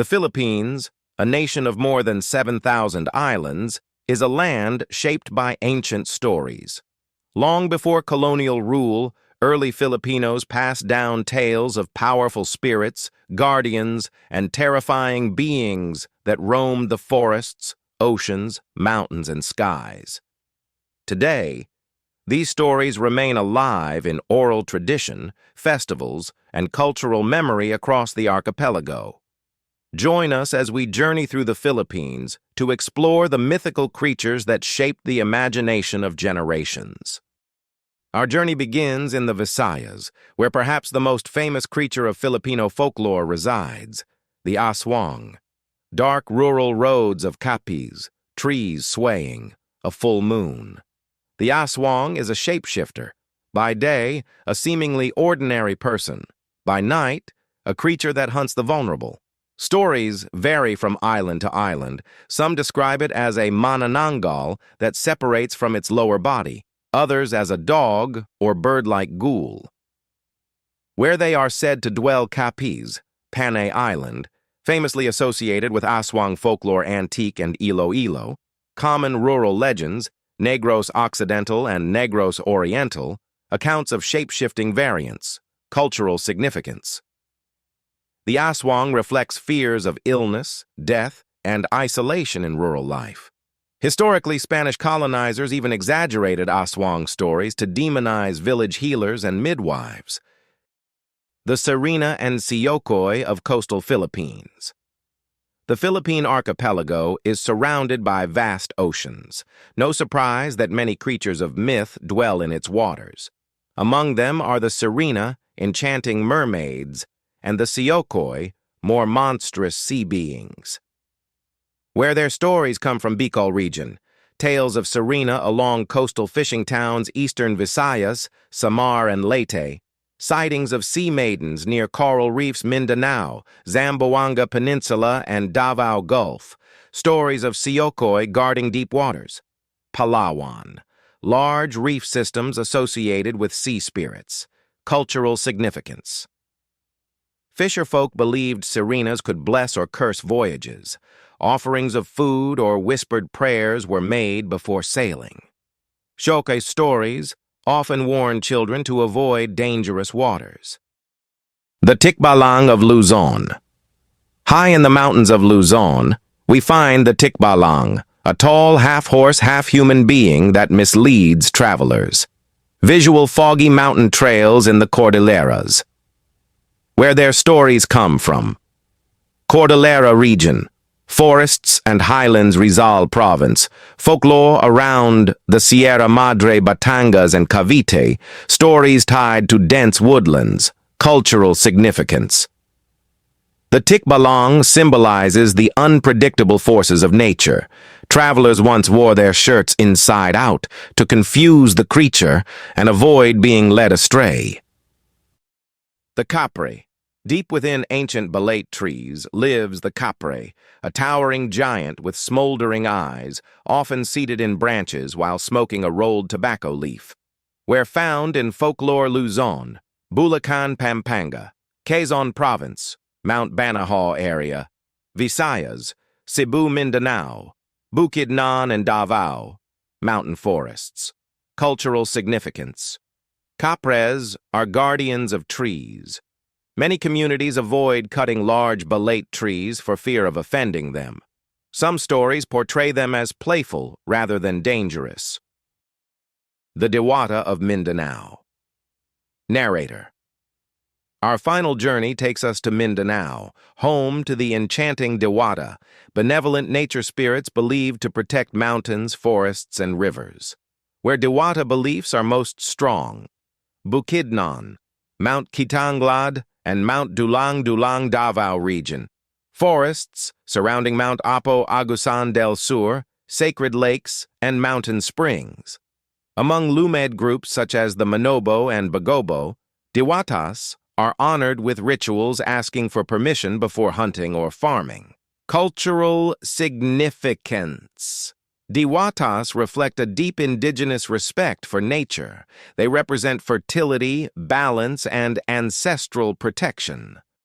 The Philippines, a nation of more than 7,000 islands, is a land shaped by ancient stories. Long before colonial rule, early Filipinos passed down tales of powerful spirits, guardians, and terrifying beings that roamed the forests, oceans, mountains, and skies. Today, these stories remain alive in oral tradition, festivals, and cultural memory across the archipelago. Join us as we journey through the Philippines to explore the mythical creatures that shaped the imagination of generations. Our journey begins in the Visayas, where perhaps the most famous creature of Filipino folklore resides, the aswang. Dark rural roads of kapis, trees swaying, a full moon. The aswang is a shapeshifter. By day, a seemingly ordinary person. By night, a creature that hunts the vulnerable. Stories vary from island to island. Some describe it as a manananggal that separates from its lower body, others as a dog or bird-like ghoul. Where they are said to dwell Capiz, Panay Island, famously associated with aswang folklore antique and Iloilo, common rural legends, Negros Occidental and Negros Oriental, accounts of shape-shifting variants, cultural significance. The aswang reflects fears of illness, death, and isolation in rural life. Historically, Spanish colonizers even exaggerated aswang stories to demonize village healers and midwives. The Sirena and Siocoy of coastal Philippines. The Philippine archipelago is surrounded by vast oceans. No surprise that many creatures of myth dwell in its waters. Among them are the Sirena, enchanting mermaids, and the Siocoy, more monstrous sea beings. Where their stories come from Bicol region, tales of Sirena along coastal fishing towns eastern Visayas, Samar and Leyte, sightings of sea maidens near coral reefs Mindanao, Zamboanga Peninsula, and Davao Gulf, stories of Siocoy guarding deep waters. Palawan, large reef systems associated with sea spirits, cultural significance. Fisherfolk believed Sirenas could bless or curse voyages. Offerings of food or whispered prayers were made before sailing. Siocoy stories often warned children to avoid dangerous waters. The Tikbalang of Luzon. High in the mountains of Luzon, we find the Tikbalang, a tall half-horse, half-human being that misleads travelers. Visual foggy mountain trails in the Cordilleras. Where their stories come from. Cordillera region, forests and highlands Rizal province, folklore around the Sierra Madre Batangas and Cavite, stories tied to dense woodlands, cultural significance. The Tikbalang symbolizes the unpredictable forces of nature. Travelers once wore their shirts inside out to confuse the creature and avoid being led astray. The Capre. Deep within ancient balete trees lives the Capre, a towering giant with smoldering eyes, often seated in branches while smoking a rolled tobacco leaf. Where found in folklore Luzon, Bulacan, Pampanga, Quezon Province, Mount Banahaw area, Visayas, Cebu, Mindanao, Bukidnon and Davao, mountain forests. Cultural significance. Capres are guardians of trees. Many communities avoid cutting large balete trees for fear of offending them. Some stories portray them as playful rather than dangerous. The Diwata of Mindanao. Narrator. Our final journey takes us to Mindanao, home to the enchanting Diwata, benevolent nature spirits believed to protect mountains, forests, and rivers. Where Diwata beliefs are most strong. Bukidnon, Mount Kitanglad, and Mount Dulang Davao region. Forests surrounding Mount Apo Agusan del Sur, sacred lakes, and mountain springs. Among Lumed groups such as the Manobo and Bagobo, Diwatas are honored with rituals asking for permission before hunting or farming. Cultural significance. Diwatas reflect a deep indigenous respect for nature. They represent fertility, balance, and ancestral protection.